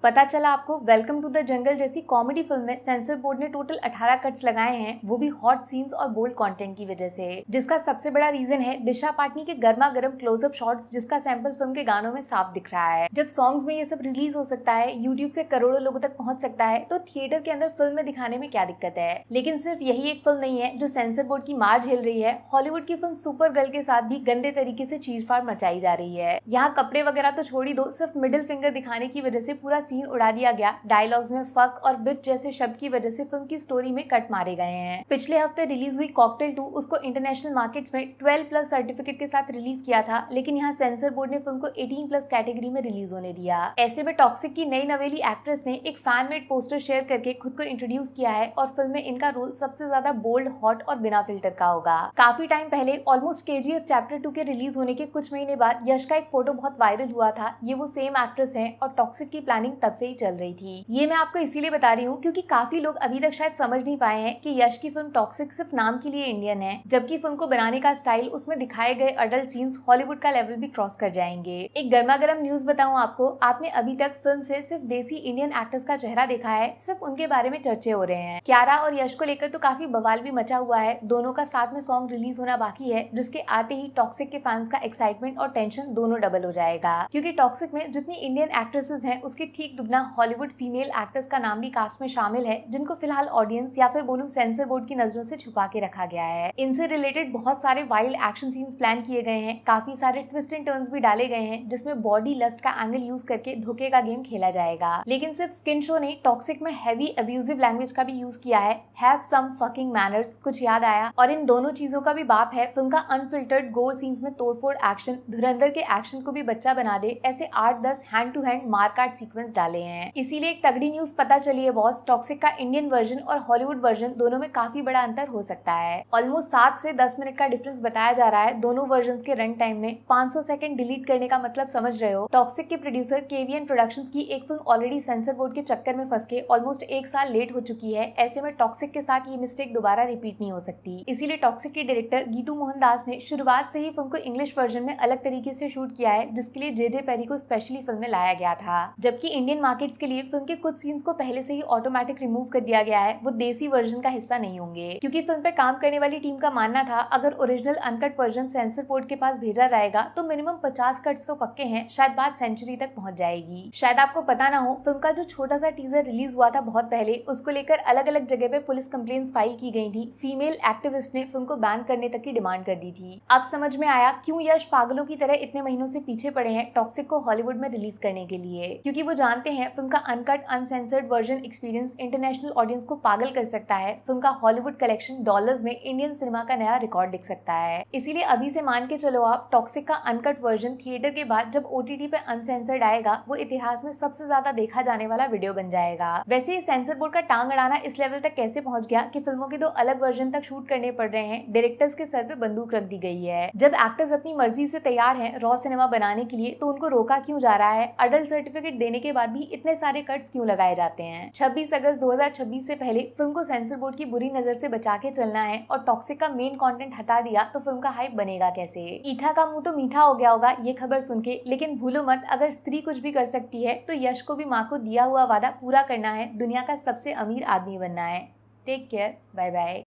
पता चला आपको वेलकम टू द जंगल जैसी कॉमेडी फिल्म में सेंसर बोर्ड ने टोटल 18 कट्स लगाए हैं, वो भी हॉट सीन्स और बोल्ड कंटेंट की वजह से, जिसका सबसे बड़ा रीजन है दिशा पाटनी के गर्मा गर्म क्लोजअप शॉट्स, जिसका सैंपल फिल्म के गानों में साफ दिख रहा है। जब सॉन्ग्स में ये सब रिलीज हो सकता है, यूट्यूब से करोड़ों लोगों तक पहुंच सकता है, तो थिएटर के अंदर फिल्म में दिखाने में क्या दिक्कत है। लेकिन सिर्फ यही एक फिल्म नहीं है जो सेंसर बोर्ड की मार झेल रही है। हॉलीवुड की फिल्म सुपर गर्ल के साथ भी गंदे तरीके से चीरफाड़ मचाई जा रही है। यहाँ कपड़े वगैरह तो छोड़ ही दो, सिर्फ मिडिल फिंगर दिखाने की वजह से पूरा सीन उड़ा दिया गया। डायलॉग्स में फक और बिट जैसे शब्द की वजह से फिल्म की स्टोरी में कट मारे गए हैं। पिछले हफ्ते रिलीज हुई कॉकटेल 2 उसको इंटरनेशनल मार्केट्स में 12+ सर्टिफिकेट के साथ रिलीज किया था, लेकिन यहाँ सेंसर बोर्ड ने फिल्म को 18+ कैटेगरी में रिलीज होने दिया। ऐसे में टॉक्सिक की नई नवेली एक्ट्रेस ने एक फैन मेड पोस्टर शेयर करके खुद को इंट्रोड्यूस किया है और फिल्म में इनका रोल सबसे ज्यादा बोल्ड, हॉट और बिना फिल्टर का होगा। काफी टाइम पहले ऑलमोस्ट KGF चैप्टर 2 के रिलीज होने के कुछ महीने बाद यश का एक फोटो बहुत वायरल हुआ था। ये वो सेम एक्ट्रेस है और टॉक्सिक की प्लानिंग तब से ही चल रही थी। ये मैं आपको इसीलिए बता रही हूँ क्योंकि काफी लोग अभी तक शायद समझ नहीं पाए हैं कि यश की फिल्म टॉक्सिक सिर्फ नाम के लिए इंडियन है, जबकि फिल्म को बनाने का स्टाइल, उसमें दिखाए गए अडल्ट सीन्स हॉलीवुड का लेवल भी क्रॉस कर जाएंगे। एक गर्मा गर्म न्यूज बताऊं आपको, आपने अभी तक फिल्म से सिर्फ देसी इंडियन एक्टर्स का चेहरा देखा है, सिर्फ उनके बारे में चर्चे हो रहे हैं। क्यारा और यश को लेकर तो काफी बवाल भी मचा हुआ है। दोनों का साथ में सॉन्ग रिलीज होना बाकी है, जिसके आते ही टॉक्सिक के फैंस का एक्साइटमेंट और टेंशन दोनों डबल हो जाएगा, क्योंकि टॉक्सिक में जितनी इंडियन एक्ट्रेसेस हैं उसके ठीक दुगना हॉलीवुड फीमेल एक्टर्स का नाम भी कास्ट में शामिल है, जिनको फिलहाल ऑडियंस या फिर बोलूं सेंसर बोर्ड की नजरों से छुपा के रखा गया है। इनसे रिलेटेड बहुत सारे वाइल्ड एक्शन सीन्स प्लान किए गए हैं, काफी सारे ट्विस्ट एंड टर्न्स भी डाले गए हैं, जिसमें बॉडी लस्ट का एंगल यूज करके धोखे का गेम खेला जाएगा। लेकिन सिर्फ स्किन शो नहीं, टॉक्सिक में हैवी अब्यूजिव लैंग्वेज का भी यूज किया है। हैव सम फकिंग मैनर्स कुछ याद आया, और इन दोनों चीजों का भी बाप है फिल्म का अनफिल्टर्ड गोर सीन्स में तोड़फोड़ एक्शन। धुरंधर के एक्शन को भी बच्चा बना दे, ऐसे 8-10 हैंड टू हैंड मारकाट सीक्वेंस डाले हैं। इसीलिए एक तगड़ी न्यूज पता चली है बॉस, टॉक्सिक का इंडियन वर्जन और हॉलीवुड वर्जन दोनों में काफी बड़ा अंतर हो सकता है। ऑलमोस्ट 7 से 10 मिनट का डिफरेंस बताया जा रहा है दोनों वर्जन के रन टाइम में। 500 सेकंड डिलीट करने का मतलब समझ रहे हो। टॉक्सिक के प्रोड्यूसर KVN प्रोडक्शंस की एक फिल्म ऑलरेडी सेंसर बोर्ड के चक्कर में फंस के ऑलमोस्ट 1 साल लेट हो चुकी है। ऐसे में टॉक्सिक के साथ ये मिस्टेक दोबारा रिपीट नहीं हो सकती। इसीलिए टॉक्सिक के डायरेक्टर गीतू मोहन दास ने शुरुआत से ही फिल्म को इंग्लिश वर्जन में अलग तरीके से शूट किया है, जिसके लिए JJ पेरी को स्पेशली फिल्म में लाया गया था। जबकि इंडियन मार्केट्स के लिए फिल्म के कुछ सीन्स को पहले से ही ऑटोमेटिक रिमूव कर दिया गया है, वो देसी वर्जन का हिस्सा नहीं होंगे, क्योंकि फिल्म पे काम करने वाली टीम का मानना था अगर original uncut version sensor board के पास भेजा जाएगा तो मिनिमम 50 कट्स तो पक्के हैं, शायद बात सेंचुरी तक पहुंच जाएगी। शायद आपको पता ना हो, फिल्म का जो छोटा सा टीजर रिलीज हुआ था बहुत पहले, उसको लेकर अलग अलग जगह पे पुलिस कंप्लेंट्स फाइल की गई थी। फीमेल एक्टिविस्ट ने फिल्म को बैन करने तक की डिमांड कर दी थी। अब समझ में आया क्यों यश पागलों की तरह इतने महीनों से पीछे पड़े हैं टॉक्सिक को हॉलीवुड में रिलीज करने के लिए, क्योंकि वो जानते हैं फिल्म का uncut uncensored version experience international audience को पागल कर सकता है। फिल्म का हॉलीवुड कलेक्शन डॉलर्स में इंडियन सिनेमा का नया रिकॉर्ड लिख सकता है। इसीलिए अभी से मान के चलो आप, टॉक्सिक का अनकट वर्जन थिएटर के बाद जब OTT पे अनसेंसर्ड आएगा, वो इतिहास में सबसे ज्यादा देखा जाने वाला वीडियो बन जाएगा। वैसे ये सेंसर बोर्ड का टांग अड़ाना इस लेवल तक कैसे पहुंच गया कि फिल्मों के 2 अलग वर्जन तक शूट करने पड़ रहे हैं। डायरेक्टर्स के सर पे बंदूक रख दी गई है। जब एक्टर्स अपनी मर्जी से तैयार हैं रॉ सिनेमा बनाने के लिए, तो उनको रोका क्यों जा रहा है? अडल्ट सर्टिफिकेट देने के बाद भी इतने सारे कट्स क्यों लगाए जाते हैं? 26 अगस्त 2026 से पहले फिल्म को सेंसर बोर्ड की बुरी नजर से बचा के चलना है और टॉक्सिक का मेन कंटेंट हटा दिया तो फिल्म का हाइप बनेगा कैसे? ईठा का मुंह तो मीठा हो गया होगा ये खबर सुन के, लेकिन भूलो मत, अगर स्त्री कुछ भी कर सकती है तो यश को भी माँ को दिया हुआ वादा पूरा करना है, दुनिया का सबसे अमीर आदमी बनना है। Take care, bye bye.